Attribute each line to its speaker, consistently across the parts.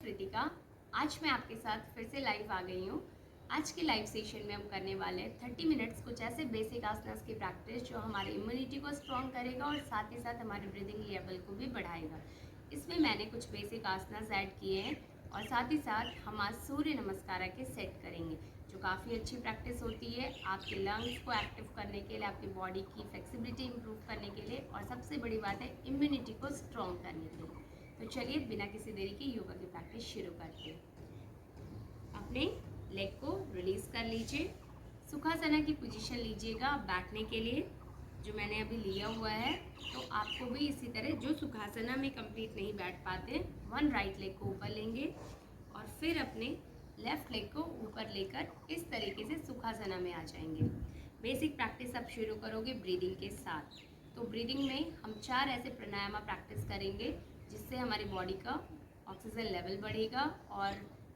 Speaker 1: कृतिका। आज मैं आपके साथ फिर से लाइव आ गई हूँ। आज के लाइव सेशन में हम करने वाले हैं 30 मिनट्स कुछ ऐसे बेसिक आसनास की प्रैक्टिस जो हमारे इम्यूनिटी को स्ट्रॉन्ग करेगा और साथ ही साथ हमारे ब्रीदिंग लेवल को भी बढ़ाएगा। इसमें मैंने कुछ बेसिक आसनास ऐड किए हैं और साथ ही साथ हम आज सूर्य नमस्कार के सेट करेंगे जो काफ़ी अच्छी प्रैक्टिस होती है आपके लंग्स को एक्टिव करने के लिए, आपकी बॉडी की फ्लेक्सिबिलिटी इंप्रूव करने के लिए और सबसे बड़ी बात है इम्यूनिटी को स्ट्रॉन्ग करने के लिए। तो चलिए बिना किसी देरी के योगा की प्रैक्टिस शुरू करते हैं। अपने लेग को रिलीज कर लीजिए। सुखासना की पोजीशन लीजिएगा बैठने के लिए जो मैंने अभी लिया हुआ है। तो आपको भी इसी तरह जो सुखासना में कंप्लीट नहीं बैठ पाते, वन राइट लेग को ऊपर लेंगे और फिर अपने लेफ्ट लेग को ऊपर लेकर इस तरीके से सुखासना में आ जाएंगे। बेसिक प्रैक्टिस आप शुरू करोगे ब्रीदिंग के साथ। तो ब्रीदिंग में हम 4 ऐसे प्राणायाम प्रैक्टिस करेंगे जिससे हमारी बॉडी का ऑक्सीजन लेवल बढ़ेगा और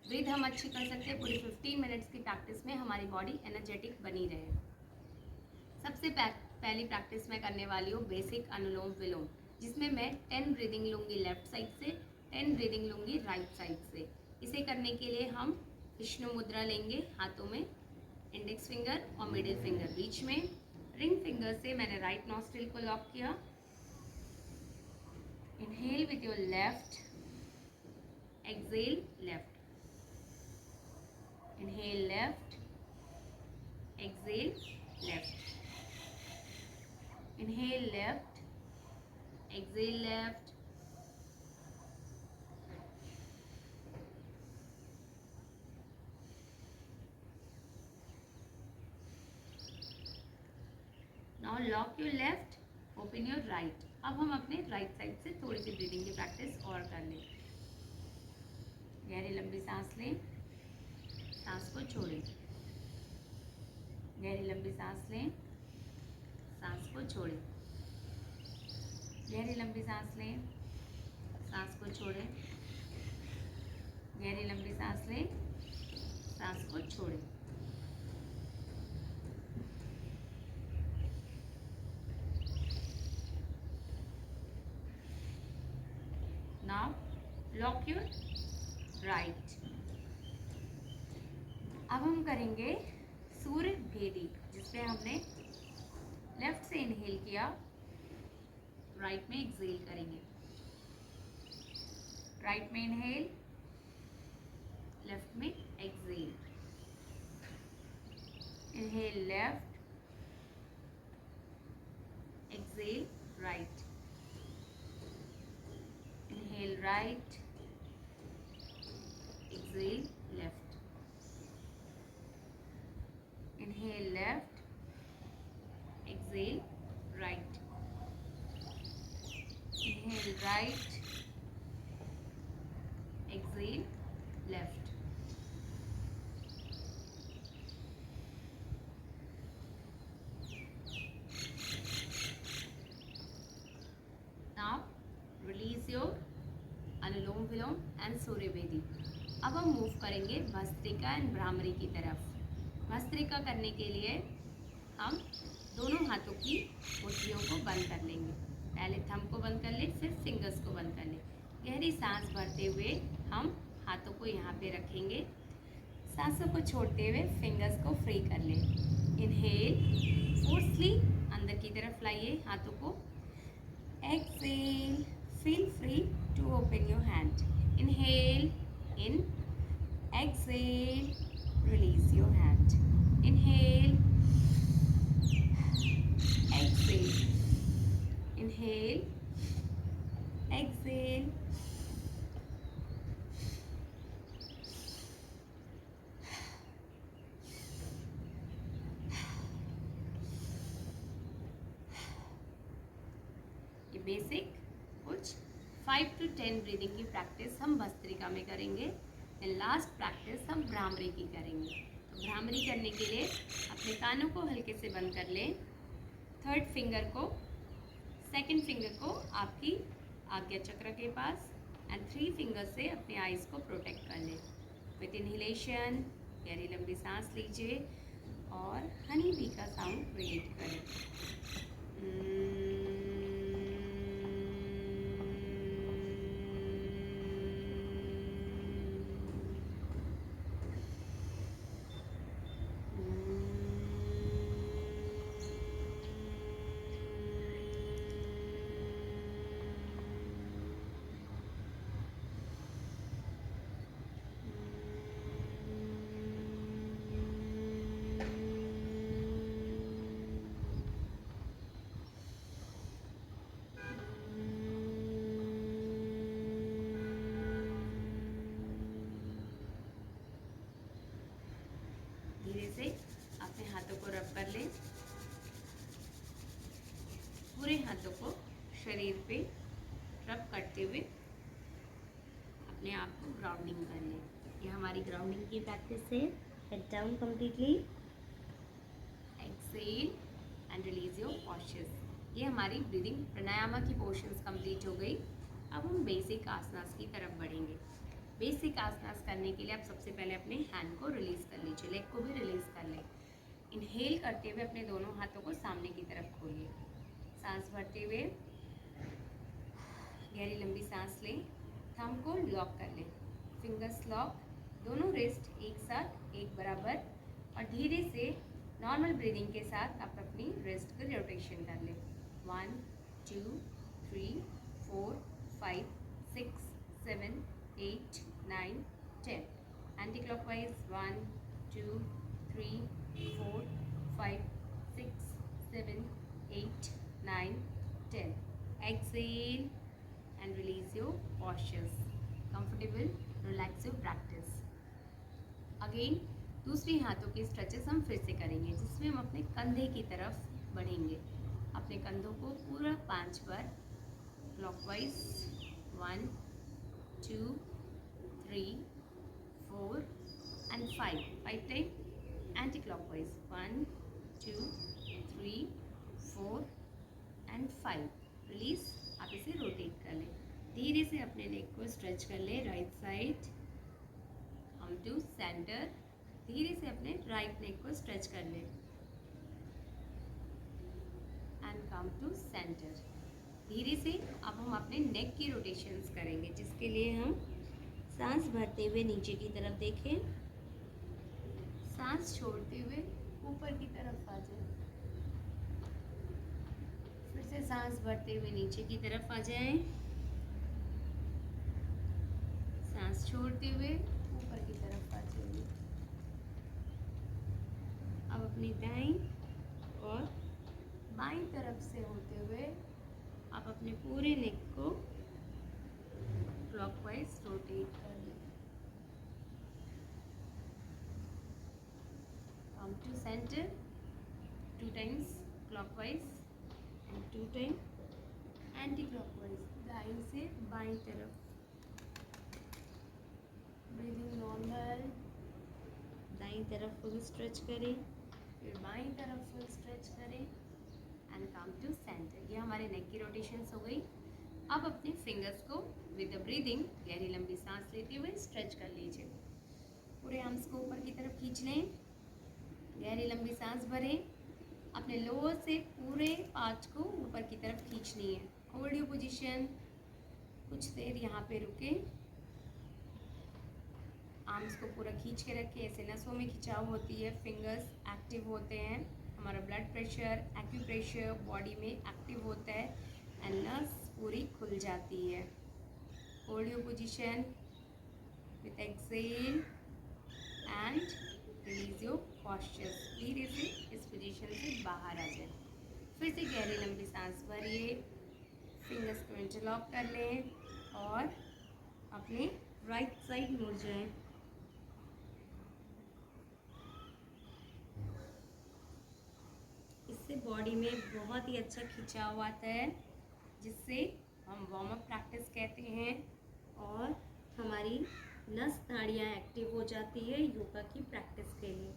Speaker 1: ब्रीथ हम अच्छी कर सकते हैं। पूरी 15 मिनट्स की प्रैक्टिस में हमारी बॉडी एनर्जेटिक बनी रहे। सबसे पहली प्रैक्टिस मैं करने वाली हूँ बेसिक अनुलोम विलोम, जिसमें मैं 10 ब्रीदिंग लूँगी लेफ्ट साइड से, 10 ब्रीदिंग लूँगी राइट साइड से। इसे करने के लिए हम विष्णु मुद्रा लेंगे हाथों में, इंडेक्स फिंगर और मिडिल फिंगर बीच में। रिंग फिंगर से मैंने राइट नॉस्ट्रिल को लॉक किया। Inhale with your left, exhale left. Inhale left, exhale left. Inhale left, exhale left. Now lock your left, open your right. अब हम अपने राइट साइड से थोड़ी सी ब्रीदिंग की प्रैक्टिस और कर लें। गहरी लंबी सांस लें, सांस को छोड़ें। गहरी लंबी सांस लें, सांस को छोड़ें। गहरी लंबी सांस लें, सांस को छोड़ें। गहरी लंबी सांस लें, सांस को छोड़ें। Now lock your right. अब हम करेंगे सूर्य भेदी, जिसमें हमने लेफ्ट से इनहेल किया, राइट में एक्सहेल करेंगे। राइट में इनहेल, लेफ्ट में exhale. Inhale left, exhale right. Inhale right, exhale left. Inhale left, exhale right. Inhale right, exhale left. Now release your Anulom Vilom and Surya Bhedi. अब हम मूव करेंगे भस्त्रिका एंड भ्रामरी की तरफ। भस्त्रिका करने के लिए हम दोनों हाथों की मुट्ठियों को बंद कर लेंगे। पहले थंब को बंद कर ले, फिर फिंगर्स को बंद कर ले। गहरी सांस भरते हुए हम हाथों को यहाँ पे रखेंगे। सांसों को छोड़ते हुए फिंगर्स को फ्री कर ले। इनहेल, फोर्सली अंदर की तरफ लाइए हाथों को। Exhale, feel free to open your hand. Inhale in, exhale, release your hand. Inhale, exhale. Inhale, exhale. ये बेसिक कुछ 5 to 10 ब्रीदिंग की प्रैक्टिस हम भस्त्रिका में करेंगे। लास्ट प्रैक्टिस हम भ्रामरी की करेंगे। तो भ्रामरी करने के लिए अपने कानों को हल्के से बंद कर लें। थर्ड फिंगर को, सेकंड फिंगर को आपकी आज्ञा चक्र के पास एंड 3 फिंगर से अपने आईज को प्रोटेक्ट कर लें। विथ इनहेलेशन गहरी लंबी सांस लीजिए और हनी बी का साउंड क्रिएट करें। धीरे से अपने हाथों को रब कर लें। पूरे हाथों को शरीर पे रब करते हुए अपने आप को ग्राउंडिंग कर लें। ये हमारी ग्राउंडिंग की प्रैक्टिस है। Head down completely, exhale and release your postures. ये हमारी ब्रीदिंग प्राणायाम की पोर्शंस कंप्लीट हो गई। अब हम बेसिक आसनास की तरफ बढ़ेंगे। बेसिक आसनास करने के लिए आप सबसे पहले अपने हैंड को रिलीज कर लीजिए, लेग को भी रिलीज कर लें। इनहेल करते हुए अपने दोनों हाथों को सामने की तरफ खोलिए। सांस भरते हुए गहरी लंबी सांस लें। थंब को लॉक कर लें, फिंगर्स लॉक, दोनों रिस्ट एक साथ एक बराबर, और धीरे से नॉर्मल ब्रीदिंग के साथ आप अपनी रिस्ट को रोटेशन कर लें। 1 2 3 4 5 6 7 8 9 10, anti clockwise 1 2 3 4 5 6 7 8 9 10. Exhale and release your postures. Comfortable, relax your practice. Again, दूसरी हाथों की स्ट्रेचेस हम फिर से करेंगे, जिसमें हम अपने कंधे की तरफ बढ़ेंगे। अपने कंधों को पूरा 5 बार clockwise 1 2 3 4 and 5 time anticlockwise 1 2 3 4 and 5। Release, आप इसे रोटेट कर लें। धीरे से अपने लेग को स्ट्रेच कर लें, right side come to centre. धीरे से अपने राइट लेग को स्ट्रेच कर लें एंड कम टू सेंटर। धीरे से अब हम अपने नेक की रोटेशंस करेंगे, जिसके लिए हम सांस भरते हुए नीचे की तरफ देखें, सांस छोड़ते हुए ऊपर की तरफ आ जाए। फिर से सांस भरते हुए नीचे की तरफ आ जाएं, सांस छोड़ते हुए ऊपर की तरफ आ जाइए। अब अपनी दाईं और बाईं तरफ से होते हुए आप अपने पूरे नेक को क्लॉकवाइज रोटेट कर लें। Come to centre 2 times clockwise and 2 time anticlockwise, दाईं से बाईं तरफ। ब्रीदिंग नॉर्मल, दाईं तरफ फुल स्ट्रेच करें, फिर बाईं तरफ फुल स्ट्रेच करें एंड कम टू सेंटर। ये हमारे नेक की रोटेशंस हो गई। अब अपने फिंगर्स को विद द ब्रीदिंग गहरी लंबी सांस लेते हुए स्ट्रेच कर लीजिए। पूरे आर्म्स को ऊपर की तरफ खींच लें, गहरी लंबी सांस भरें। अपने लोअर से पूरे पार्ट को ऊपर की तरफ खींचनी है। होल्ड योर पोजीशन, कुछ देर यहाँ पे रुकें। आर्म्स को पूरा खींच के रखें, ऐसे नसों में खिंचाव होती है, फिंगर्स एक्टिव होते हैं, हमारा ब्लड प्रेशर, एक्यूप्रेशर बॉडी में एक्टिव होता है एंड नस पूरी खुल जाती है। Hold your position with exhale and release your postures. धीरे से इस पोजीशन से बाहर आ जाए। फिर से गहरी लंबी सांस भरिए, फिंगर्स को इंटरलॉक कर लें और अपने राइट साइड मुड़ जाएं। इससे बॉडी में बहुत ही अच्छा खिंचाव आता है, जिससे हम वार्म अप प्रैक्टिस कहते हैं, और हमारी नस नाड़ियाँ एक्टिव हो जाती है योगा की प्रैक्टिस के लिए।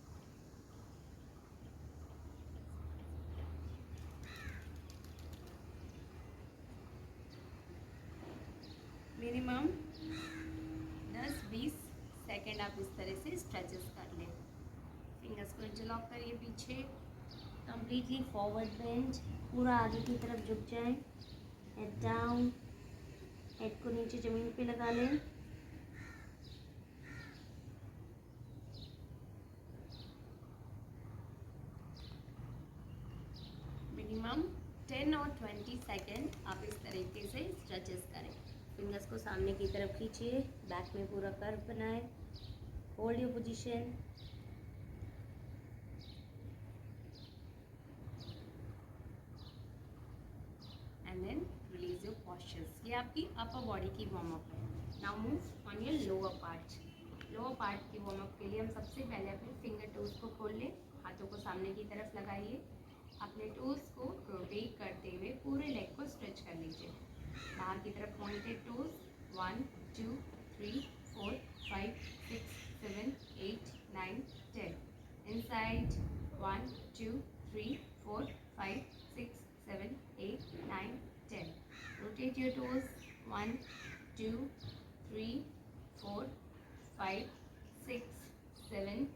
Speaker 1: मिनिमम 10-20 सेकेंड आप इस तरह से स्ट्रेचेस कर लें। फिंगर्स को इंटरलॉक करिए पीछे, कंप्लीटली फॉरवर्ड बेंड, पूरा आगे की तरफ झुक जाएं। हेड डाउन, हेड को नीचे ज़मीन पे लगा लें। मिनिमम 10 और 20 सेकेंड आप इस तरीके से स्ट्रेचेस करें। फिंगर्स को सामने की तरफ खींचिए, बैक में पूरा कर्व बनाएं। Hold your position, and then release your postures. ये आपकी अपर बॉडी की वार्म अप है। Now move on your lower part. Lower part की वार्म अप के लिए हम सबसे पहले अपने फिंगर टोज को खोल लें, हाथों को सामने की तरफ लगाइए, अपने टोज को रोटेट करते हुए पूरे लेग को स्ट्रेच कर लीजिए। बाहर की तरफ pointed toes 1 2 3 4 5 6 7 8 9 10 inside 1 2 3 4 5 6 7 8 9 10 rotate your toes 1 2 3 4 5 6 7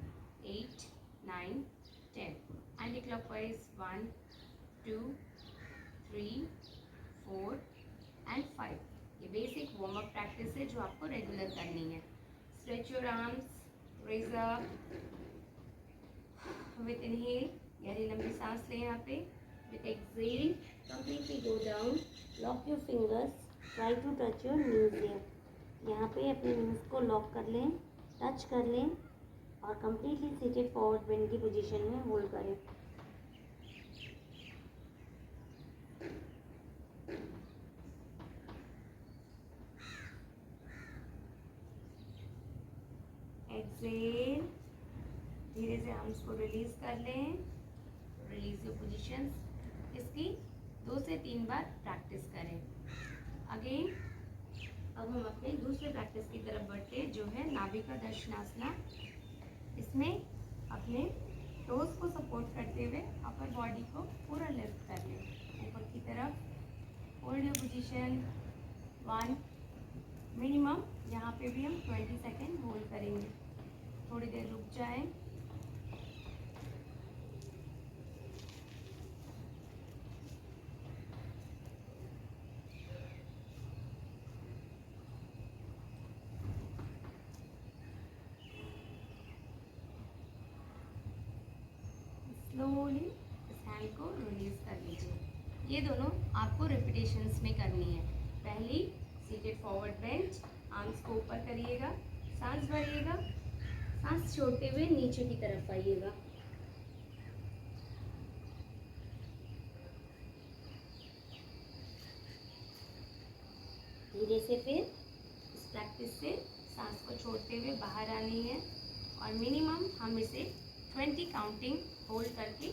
Speaker 1: 8 9 10 anti-clockwise 1 2 3 4 and 5। ये बेसिक वार्म अप प्रैक्टिस है जो आपको रेगुलर करनी है। Stretch your arms, raise up with inhale, गहरी लंबी सांस लें यहाँ पे। With exhale completely go down, lock your fingers, try to touch your knees here. यहाँ पे अपने नीज को लॉक कर लें, टच कर लें और कंप्लीटली सीटेड फॉरवर्ड बेंड की पोजीशन में होल्ड करें। एक्सहेल, धीरे से आर्म्स को रिलीज कर लें, रिलीज योर पोजीशंस। इसकी 2 से 3 बार प्रैक्टिस करें। अगेन अब हम अपने दूसरे प्रैक्टिस की तरफ बढ़ते हैं जो है नाभिका दर्शनासना। इसमें अपने टोज को सपोर्ट करते हुए अपर बॉडी को पूरा लिफ्ट कर लें ऊपर की तरफ। होल्ड योर पोजीशन 1 मिनिमम, यहाँ पे भी हम 20 सेकेंड होल्ड करेंगे। थोड़ी देर रुक जाएं। स्लोली इस हैंड को रिलीज कर लीजिए। ये दोनों आपको रिपीटेशंस में करनी है। पहली सीटेड फॉरवर्ड बेंच, आर्म्स को ऊपर करिएगा, सांस भरिएगा, सांस छोड़ते हुए नीचे की तरफ आइएगा। धीरे से फिर इस प्रैक्टिस से सांस को छोड़ते हुए बाहर आनी है और मिनिमम हम इसे 20 काउंटिंग होल्ड करके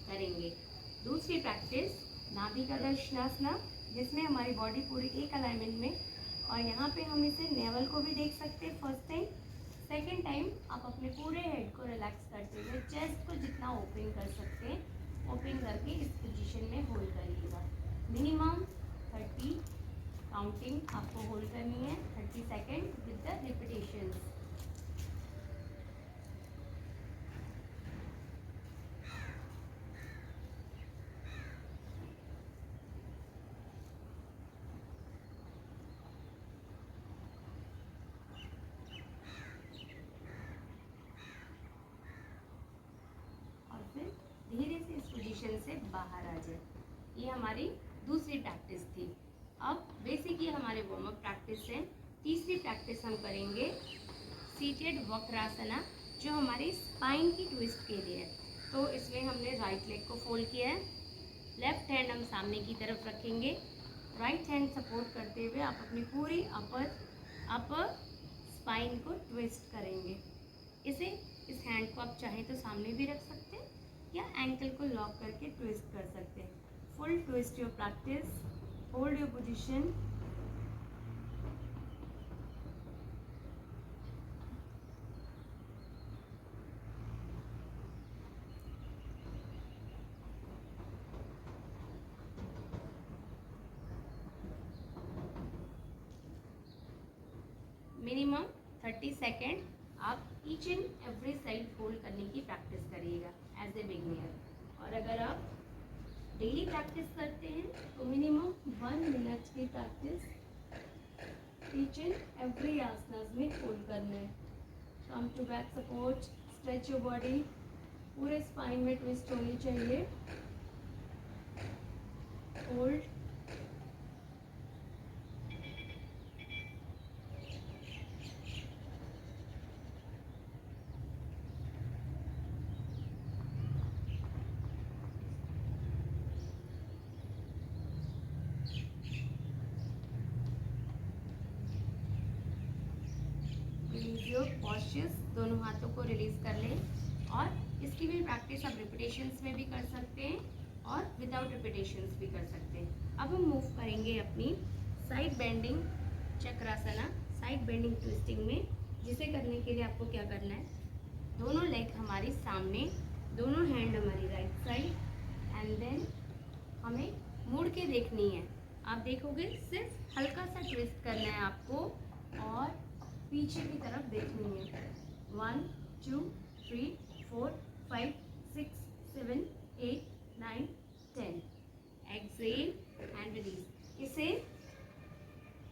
Speaker 1: करेंगे। दूसरी प्रैक्टिस नाभिका दर्शनासना, जिसमें हमारी बॉडी पूरी एक अलाइनमेंट में, और यहाँ पे हम इसे नेवल को भी देख सकते हैं फर्स्ट टाइम। सेकेंड टाइम आप अपने पूरे हेड को रिलैक्स करते हुए चेस्ट को जितना ओपन कर सकते हैं ओपन करके इस पोजीशन में होल्ड करिएगा। मिनिमम 30 काउंटिंग आपको होल्ड करनी है, 30 सेकेंड विद द रिपीटेशंस। धीरे से इस पोजीशन से बाहर आ जाए। ये हमारी दूसरी प्रैक्टिस थी। अब बेसिक ये हमारे वार्म अप प्रैक्टिस है। तीसरी प्रैक्टिस हम करेंगे सीटेड वक्रासना, जो हमारी स्पाइन की ट्विस्ट के लिए है। तो इसमें हमने राइट लेग को फोल्ड किया है, लेफ्ट हैंड हम सामने की तरफ रखेंगे, राइट हैंड सपोर्ट करते हुए आप अपनी पूरी अपर स्पाइन को ट्विस्ट करेंगे। इस हैंड को आप चाहें तो सामने भी रख सकते हैं या एंकल को लॉक करके ट्विस्ट कर सकते हैं। Full twist your practice, hold your position. Minimum 30 second आप each and every side hold करने की प्रैक्टिस करिएगा एज ए बिगिनर। और अगर आप डेली प्रैक्टिस करते हैं तो मिनिमम 1 मिनट की practice each and every asanas में होल्ड करना है। Come to back support, stretch your body, पूरे स्पाइन में ट्विस्ट होनी चाहिए। होल्ड, रिलीज योर पॉस्चर्स, दोनों हाथों को रिलीज कर लें। और इसकी भी प्रैक्टिस आप रिपीटेशंस में भी कर सकते हैं और विदाउट रिपीटेशंस भी कर सकते हैं। अब हम मूव करेंगे अपनी side bending Chakrasana, side bending twisting में, जिसे करने के लिए आपको क्या करना है, दोनों लेग हमारी सामने, दोनों हैंड हमारी राइट साइड, एंड देन हमें मुड़ के देखनी है। आप देखोगे सिर्फ हल्का सा ट्विस्ट करना है आपको और पीछे की तरफ देखनी है। 1 2 3 4 5 6 7 8 9 10। Exhale and release. इसे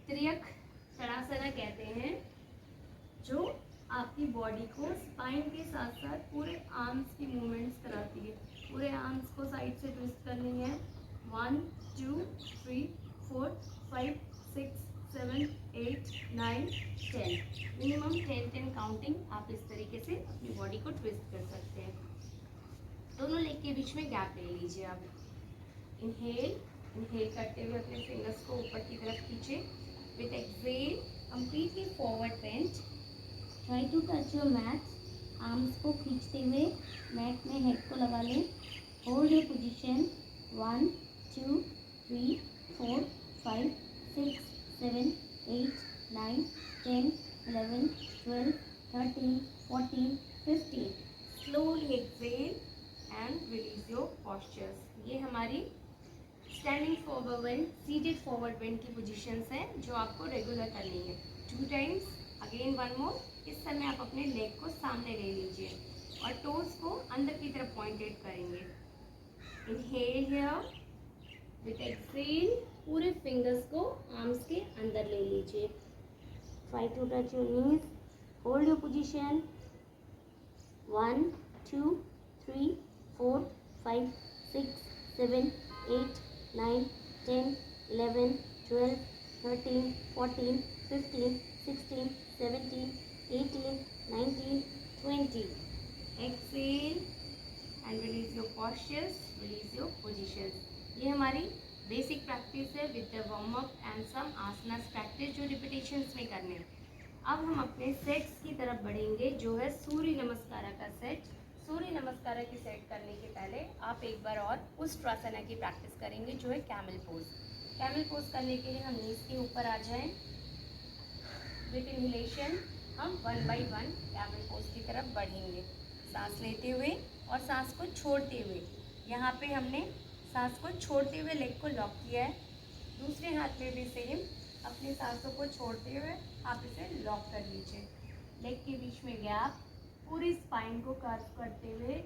Speaker 1: त्रियक तड़ासना कहते हैं, जो आपकी बॉडी को स्पाइन के साथ साथ पूरे आर्म्स की मूवमेंट्स कराती है। पूरे आर्म्स को साइड से ट्विस्ट करनी है। 1 2 3 4 5 6 7 8 9 10। मिनिमम 10 काउंटिंग आप इस तरीके से अपनी बॉडी को ट्विस्ट कर सकते हैं। दोनों लेग के बीच में गैप ले लीजिए आप। इनहेल करते हुए अपने फिंगर्स को ऊपर की तरफ खींचे। With exhale completely forward bent, try to touch your mat. Arms को खींचते हुए मैट में हेड को लगा लें। Hold your position. 1 2 3 4 5 6 7 8 9 10 11 12 13 14 15। Slowly exhale and release your postures. ये हमारी standing forward bend, seated forward bend की पोजीशंस हैं जो आपको रेगुलर करनी है। 2 टाइम्स, अगेन 1 मोर। इस समय आप अपने लेग को सामने ले लीजिए और टोज को अंदर की तरफ पॉइंटेड करेंगे। इनहेल हियर, विथ एक्सेल पूरे फिंगर्स को आर्म्स के अंदर ले लीजिए। Try to touch your knees. Hold your position. 1 2 3 4 5 6 7 8 9 10 11 12 13 14 15 16 17 18 19 20। Exhale and release your postures, release your positions. ये हमारी बेसिक प्रैक्टिस है with the warm up and some asanas practice, जो रिपीटेशंस में करने हैं। अब हम अपने सेट्स की तरफ बढ़ेंगे, जो है सूर्य नमस्कार का सेट। सूर्य नमस्कार की सेट करने के पहले आप एक बार और उष्ट्रासना की प्रैक्टिस करेंगे, जो है कैमल पोज। कैमल पोज करने के लिए हम नीज के ऊपर आ जाएं। विद इनहेलेशन हम 1 बाय 1 कैमल पोज की तरफ बढ़ेंगे, सांस लेते हुए और सांस को छोड़ते हुए। यहाँ पे हमने सांस को छोड़ते हुए लेग को लॉक किया है। दूसरे हाथ में भी सेम अपनी सांसों को छोड़ते हुए आप इसे लॉक कर लीजिए। लेग के बीच में गैप, पूरी स्पाइन को कर्व करते हुए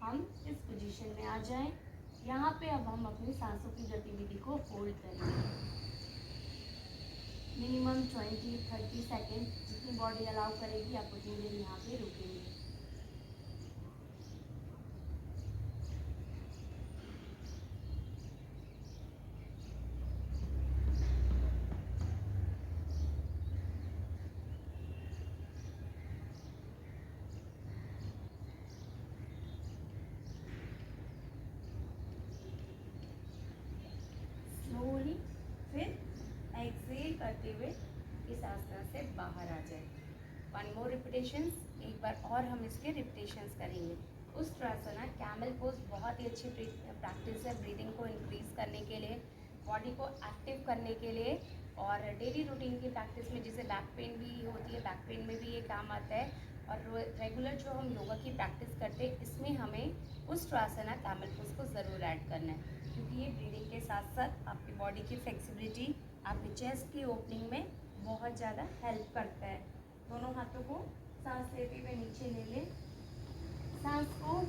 Speaker 1: हम इस पोजीशन में आ जाएं। यहाँ पे अब हम अपनी सांसों की गतिविधि को होल्ड करेंगे। मिनिमम 20-30 सेकेंड, जितनी बॉडी अलाउ करेगी आप उतनी देर यहाँ पे रुकेंगे। स्लोली फिर एक्सेल करते हुए इस आसना से बाहर आ जाए। 1 मोर रिपीटेशंस, एक बार और हम इसके रिपीटेशंस करेंगे। उष्ट्रासना कैमल पोज बहुत ही अच्छी प्रैक्टिस है ब्रीदिंग को इंक्रीज करने के लिए, बॉडी को एक्टिव करने के लिए, और डेली रूटीन की प्रैक्टिस में जैसे बैक पेन भी होती है, बैक पेन में भी ये काम आता है। और रेगुलर जो हम योगा की प्रैक्टिस करते हैं, इसमें हमें उष्ट्रासना कैमल पोज को ज़रूर ऐड करना है, क्योंकि ये ब्रीदिंग के साथ साथ आपकी बॉडी की फ्लेक्सिबिलिटी, आपकी चेस्ट की ओपनिंग में बहुत ज़्यादा हेल्प करता है। दोनों हाथों को सांस लेते हुए नीचे ले लें, सांस को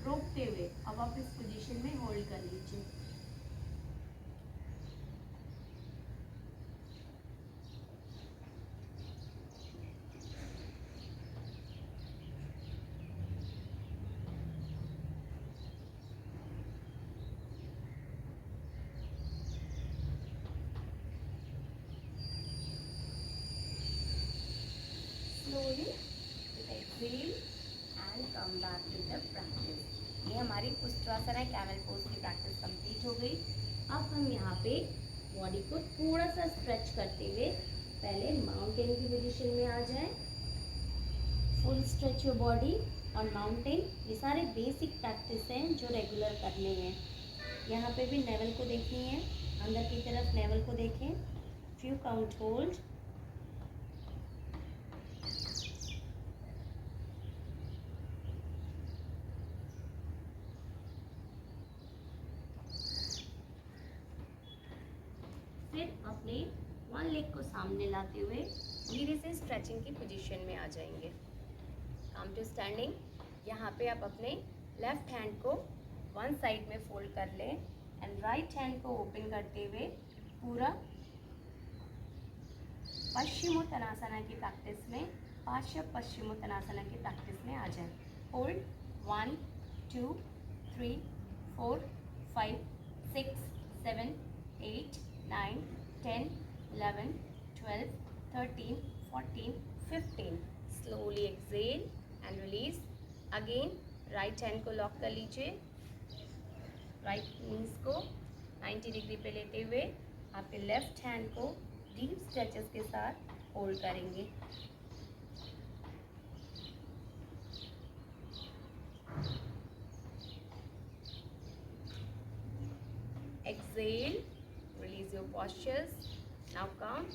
Speaker 1: रोकते हुए अब आप इस पोजीशन में होल्ड कर लीजिए। Slowly exhale and come back to the practice. ये हमारी उष्ट्रासना कैमल पोज की प्रैक्टिस कंप्लीट हो गई। अब हम यहाँ पे बॉडी को थोड़ा सा स्ट्रेच करते हुए पहले माउंटेन की पोजीशन में आ जाएं। स्ट्रेच योर बॉडी और माउंटेन। ये सारे बेसिक प्रैक्टिस हैं जो रेगुलर करने हैं। यहाँ पे भी नेवल को देखनी है, अंदर की तरफ नेवल को देखें। Few count hold. फिर अपने वन लेग को सामने लाते हुए धीरे से स्ट्रेचिंग की पोजीशन में आ जाएंगे। Come to standing. यहाँ पे आप अपने लेफ्ट हैंड को वन साइड में फोल्ड कर लें एंड राइट हैंड को ओपन करते हुए पूरा पश्चिमोत्तानासना की प्रैक्टिस में, पार्श्व पश्चिमोत्तानासना की प्रैक्टिस में आ जाए। Hold 1 2 3 4 5 6 7 8 9 10 11 12 13 14 15। Slowly exhale and release. Again right hand को लॉक कर लीजिए। राइट नीज को 90 डिग्री पे लेते हुए आपके लेफ्ट हैंड को डीप स्ट्रेचेस के साथ होल्ड करेंगे। Exhale, release your postures. Now come,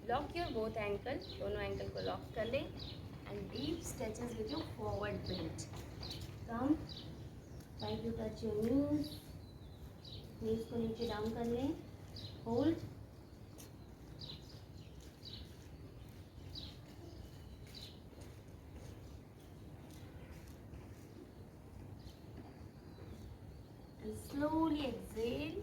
Speaker 1: lock your both ankle. दोनों एंकल को लॉक कर लें and deep stretches with your forward bent. Come, try to touch your knees. Knees को नीचे डाउन कर लें। Hold. And slowly exhale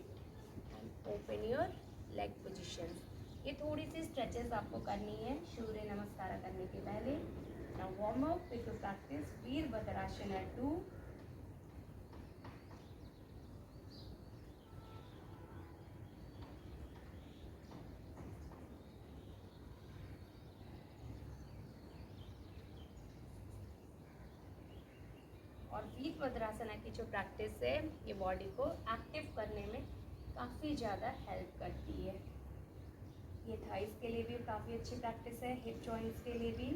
Speaker 1: and open your leg position. ये थोड़ी सी स्ट्रेचेस आपको करनी है सूर्य नमस्कार करने के पहले। Now warm up with your practice Virabhadrasana 2। और वीरभद्रासना की जो प्रैक्टिस है ये बॉडी को एक्टिव करने में काफ़ी ज़्यादा हेल्प करती है। ये थाइस के लिए भी काफ़ी अच्छी प्रैक्टिस है, हिप जॉइंट्स के लिए भी,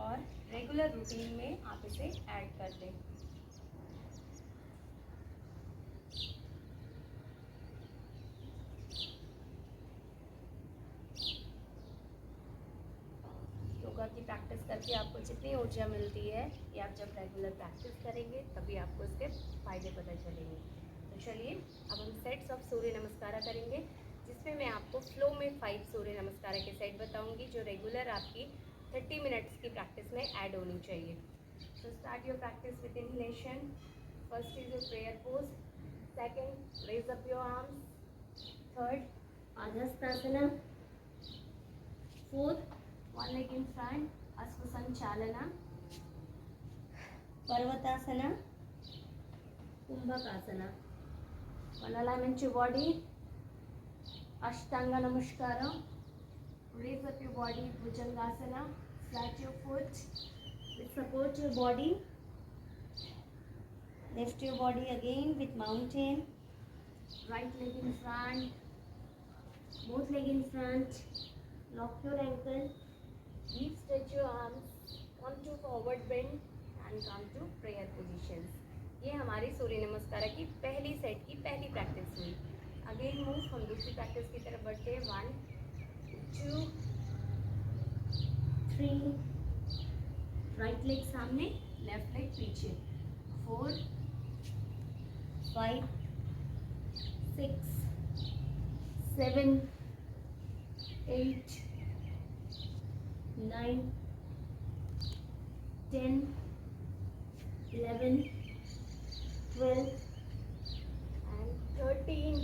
Speaker 1: और रेगुलर रूटीन में आप इसे ऐड कर दें। योगा की प्रैक्टिस करके आपको जितनी ऊर्जा मिलती है ये आप जब रेगुलर प्रैक्टिस करेंगे तभी आपको इसके फ़ायदे पता चलेंगे। तो चलिए अब हम सेट्स ऑफ सूर्य नमस्कार करेंगे, जिसमें मैं आपको फ्लो में 5 सूर्य नमस्कार के सेट बताऊंगी जो रेगुलर आपकी 30 मिनट्स की प्रैक्टिस में ऐड होनी चाहिए। So start your practice with inhalation. First is your prayer pose. Second, raise up your arms. Third, Adhastasana. Fourth, one leg in front, Asvasanchalana. Parvatasana, Kumbhakasana. One alignment to body, Ashtanga Namaskara. Raise up your body, Bhujangasana. Flat your foot, support your body. Lift your body again with mountain. Right leg in front, both leg in front. Lock your ankle. Deep stretch your arms, come to forward bend and come to prayer positions. ये हमारी सूर्य नमस्कार की पहली set की पहली practice हुई। Again move, हम दूसरी प्रैक्टिस की तरफ बढ़ते हैं। 1 2 3, राइट लेग सामने, लेफ्ट लेग पीछे। 4 5 6 7 8 9 10 11 12 and 13।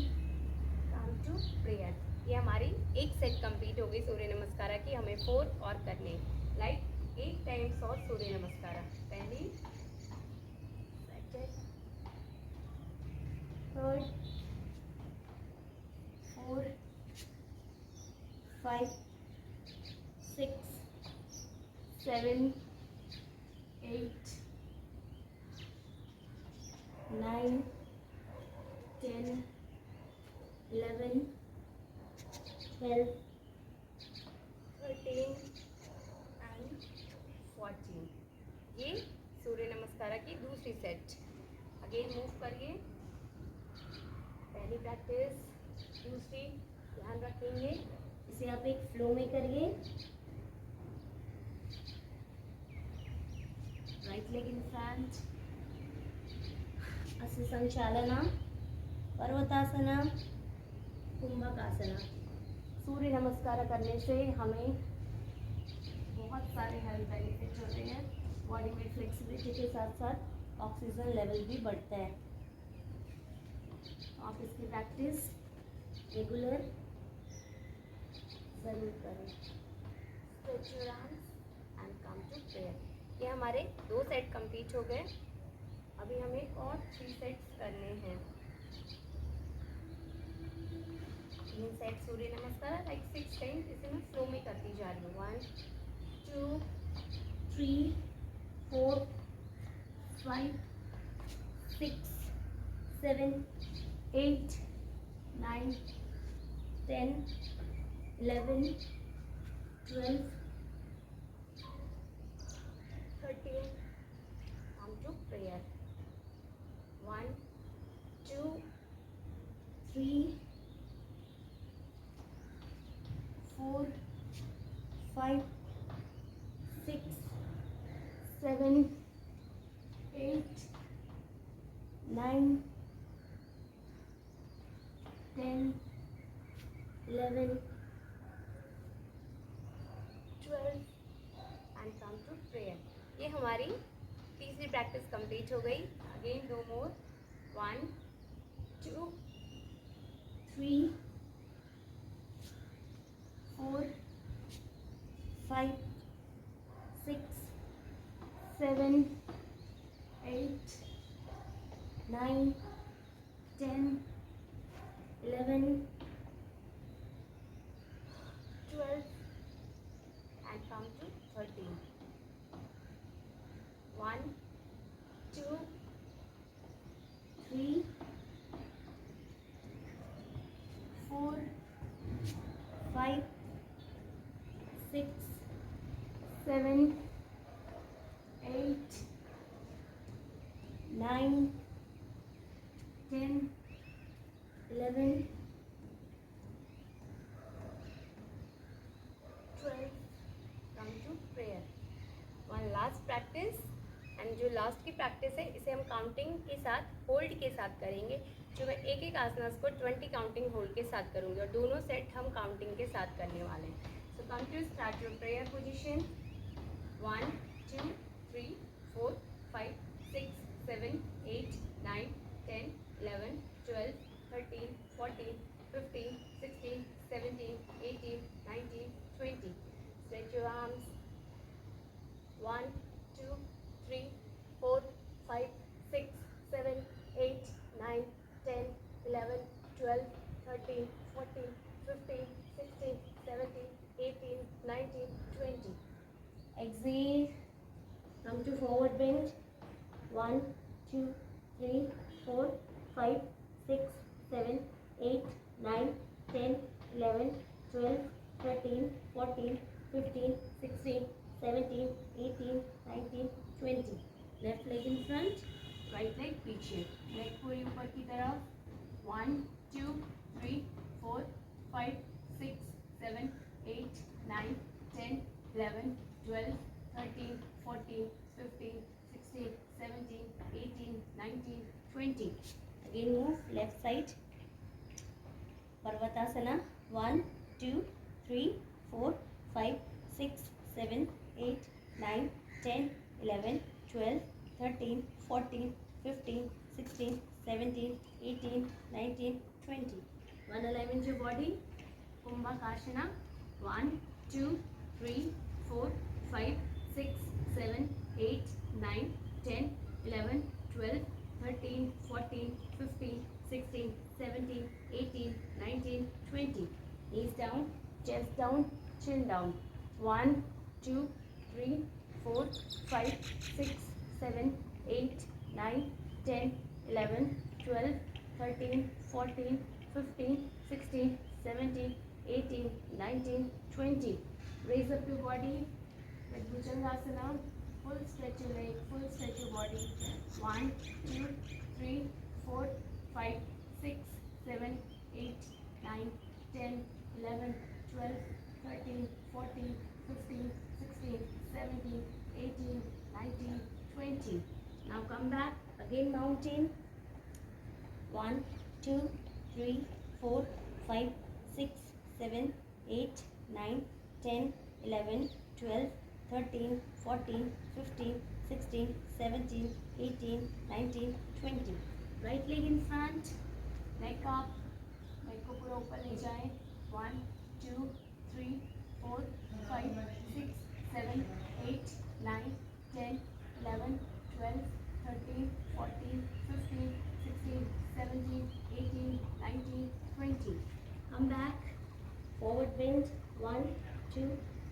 Speaker 1: Come to prayer. ये हमारी एक सेट कंप्लीट हो गई सूर्य नमस्कार की। हमें 4 और करने, लाइक 8 टाइम्स और सूर्य नमस्कार। पहली, सेकंड, थर्ड, 4 5 6 7 8 9 10 11 12 13 and 14। ये सूर्य नमस्कार की दूसरी सेट। अगेन मूव करिए, पहली प्रैक्टिस, दूसरी, ध्यान रखेंगे इसे आप एक फ्लो में करिए। राइट लेग इन फ्रंट, अस्य संचालना, पर्वतासना, कुंभकासना। सूर्य नमस्कार करने से हमें बहुत सारे हेल्थ बेनिफिट्स होते हैं। बॉडी में फ्लेक्सिबिलिटी के साथ साथ ऑक्सीजन लेवल भी बढ़ता है। आप इसकी प्रैक्टिस रेगुलर जरूर करें। Stretch your arms and come to prayer. ये हमारे 2 सेट कंप्लीट हो गए। अभी हमें और 3 सेट्स करने हैं। 3 सेट सूर्य नमस्कार लाइक 6 टाइम्स, इसे मैं फ्लो में करती जा रही हूँ। 1 2 3 4 5 6 7 8 9 10 11 12 13, come to prayer. 1 2 3 4 5 6 7 8 9 10 11 12 and come to prayer. ये हमारी तीसरी प्रैक्टिस कंप्लीट हो गई। Again 2 more. 1 2 3 4 5 6 7 8 9 10 11 12 and come to 13. 1 2 3 4 5 6 7 8 9 10 11 12. Come to prayer. One last practice, and जो लास्ट की प्रैक्टिस है इसे हम काउंटिंग के साथ, होल्ड के साथ करेंगे। जो मैं एक एक आसनास को 20 काउंटिंग होल्ड के साथ करूँगी और दोनों सेट हम काउंटिंग के साथ करने वाले हैं। So come to start your prayer position. 1 2 3 4 5 6 7 8 9 10 11 12 13 14 15 16 17 18 19 20. Stretch your arms. 1 2 3 4 5 6 7 8 9 10 11 12 13 14 15 16 17 18 19 20. Exhale. Come to forward bend. 1 2 3 4 5 6 7 8 9 10 11 12 13 14 15 16 17 18 19 20. Left leg in front, right leg पीछे, लेग पूरी ऊपर की तरफ। 1 2 3 4 5 6 7 8 9 10 11 12 13 14 15 16 17 18 19 20. Again move left side. Parvatasana. 1 2 3 4 5 6 7 8 9 10 11 12 13 14 15 16 17 18 19 20. One alignment your body. Kumbhakasana. 1 2 3 4 5 6 7 8 9 10 11 12 13 14 15 16 17 18 19 20. Knees down, chest down, chin down. 1 2 3 4 5 6 7 8 9 10 11 12 13 14 15 16 17 18 19 20. Raise up your body with Bhujangasana. Full stretch your legs. full stretch your body. 1, 2, 3, 4, 5, 6, 7, 8, 9, 10, 11, 12, 13, 14, 15, 16, 17, 18, 19, 20. Now come back, again mountain. 1, 2, 3, 4, 5, 6, 7, 8, 9, 10, 11, 12, 13, 14, 15, 16, 17, 18, 19, 20. Right leg in front, neck up, neck को पूरा ऊपर ले जाएं. 1, 2, 3, 4, 5, 6, 7, 8, 9, 10, 11, 12, 13, 14, 15, 16, 17, 18, 19, 20. Come back, forward bend. 1, 2,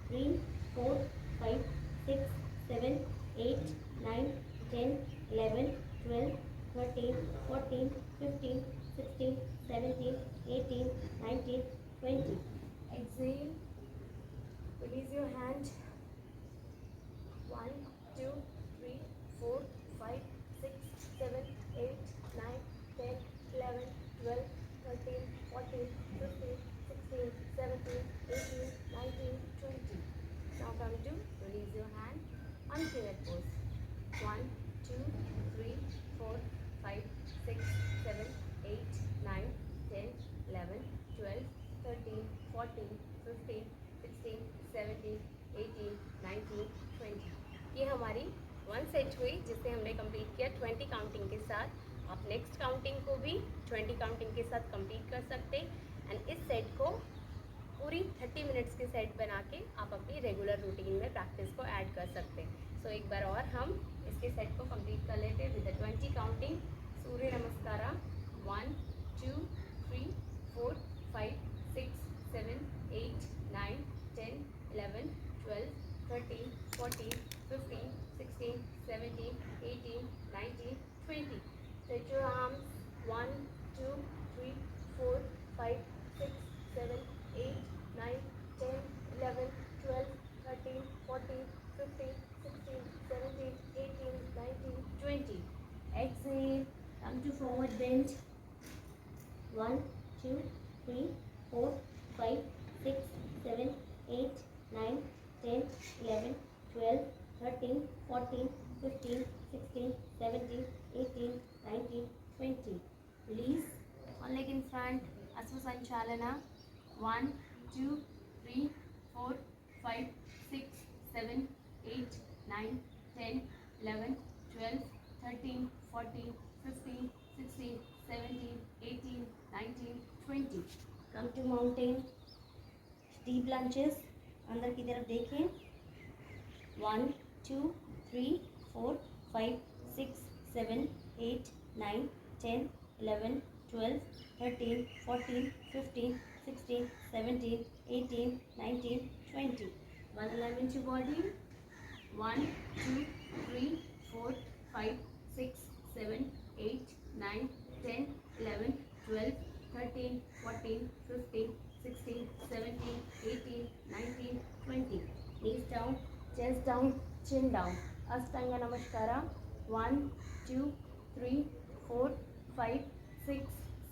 Speaker 1: 3, 4, 5, 6, 7, 8, 9, 10, 11, 12, 13, 14, 15, 16, 17, 18, 19, 20. Exhale, release your hand. 1, 2, 3, 4, 5, 6, 7, 8, 9, 10, 11, 12, 13, 14, 15, 16, 17, 18, 19, 20. Now come to release your hand, unclear pose. 1, 2, 3, 4, 5, 6, 7, 8, 9, 10, 11, 12, 13, 14, 15, 16, 17, 18, 19, 20. ये हमारी 1 set हुई जिसे हमने कंप्लीट किया 20 काउंटिंग के साथ. आप नेक्स्ट काउंटिंग को भी 20 काउंटिंग के साथ कंप्लीट कर सकते एंड इस सेट को पूरी 30 मिनट्स की सेट बना के आप अपनी रेगुलर रूटीन में प्रैक्टिस को ऐड कर सकते हैं. सो एक बार और हम इसके सेट को कंप्लीट कर लेते हैं with 20 counting. Surya नमस्कारा. 1, 2, 3, 4, 5, 6, 7, 8, 9, 10, 11, 12, 13, 14, 15, 16, 17, 18, 19, 20. Stretch your arms. 1, 2, 3, 4, 5, 6, 7, 8, 9, 10, 11, 12, 13, 14, 15, 16, 17, 18, 19, 20. Exhale, come to forward bend. 1, 2, 3, 4, 5, 6, 7, 8, 9, 10, 11, 12, 13, 14, 15, 16, 17, 18, 19, 20. Release. One leg in front. Asvasanchalana. 1, 2, 3, 4, 5, 6, 7, 8, 9, 10, 11, 12, 13, 14, 15, 16, 17, 18, 19, 20. Come to mountain. Deep lunges. अंदर की तरफ देखें. 1, 2, 3, 4, 5, 6, 7, 8, 9, 10, 11, 12, 13, 14, 15, 16, 17, 18, 19, 20. One alignment to body. 1, 2, 3, 4, 5, 6, 7, 8, 9, 10, 11, 12, 13, 14, 15, 16, 17, 18, 19, 20. Knees down, chest down, chin down. Ashtanga Namaskara. 1, 2, 3, 4, 5, 6,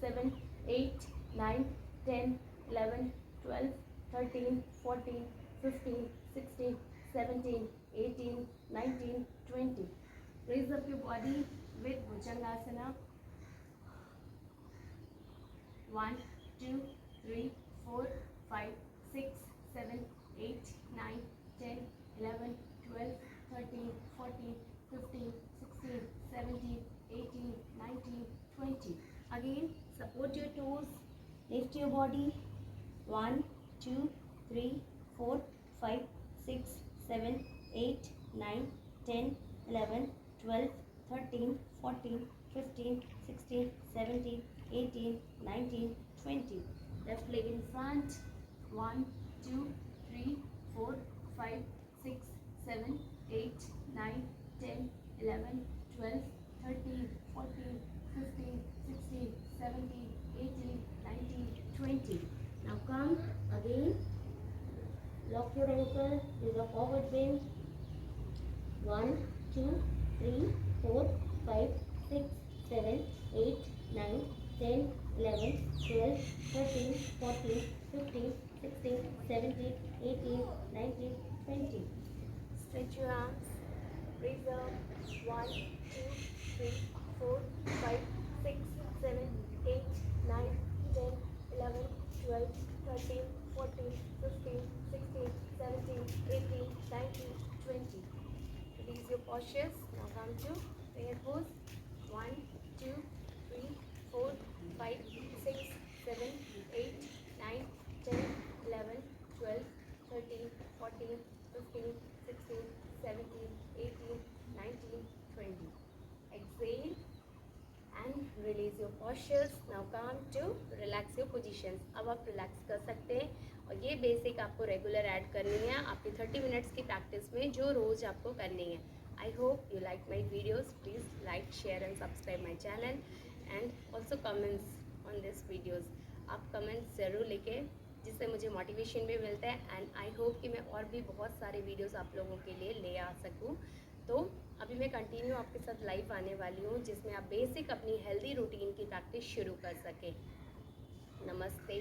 Speaker 1: 7, 8, 9, 10, 11, 12, 13, 14, 15, 16, 17, 18, 19, 20. Raise up your body with Bhujangasana. 1, 2, 3, 4, 5, 6, 7, 8, 9, 10, 11, 12, 13, 14, 15, 16, 17, 18, 19, 20. Again, support your toes, lift your body. 1, 2, 3, 4, 5, 6, 7, 8, 9, 10, 11, 12, 13, 14, 15, 16, 17, 18, 19, 20. Left leg in front. 1, 2, 3, 4, 5, 6, 7, 8, 9, 10, 11, 12, 13, 14, 15, 16, 17, 18, 19, 20. Now come again. Lock your ankle with a forward bend. 1, 2, 3, 4, 5, 6, 7, 8, 9, 10, 11, 12, 13, 14, 15, 16, 17, 18, 19, 20. Stretch your arms. Raise up. 1, 2, 3, 4, 5, 6, 7, 8, 9, 10, 11, 12, 13, 14, 15, 16, 17, 18, 19, 20. Release your postures. Now come to prayer pose. 1, 2, 3, 4, 5, 6, 7, 8, 9, 10, 11, 12, 13, 14, 15, 16, 17, 18, 19, 20. Exhale and release your postures. Now come to relax your positions. अब आप relax कर सकते हैं और ये basic आपको regular add करनी है आपकी 30 मिनट्स की प्रैक्टिस में जो रोज़ आपको करनी है. I hope you like my videos. Please like, share and subscribe my channel and also comments on this videos. आप comments ज़रूर लिखें जिससे मुझे मोटिवेशन भी मिलता है एंड आई होप कि मैं और भी बहुत सारे वीडियोस आप लोगों के लिए ले आ सकूं. तो अभी मैं कंटिन्यू आपके साथ लाइव आने वाली हूँ जिसमें आप बेसिक अपनी हेल्दी रूटीन की प्रैक्टिस शुरू कर सकें. नमस्ते.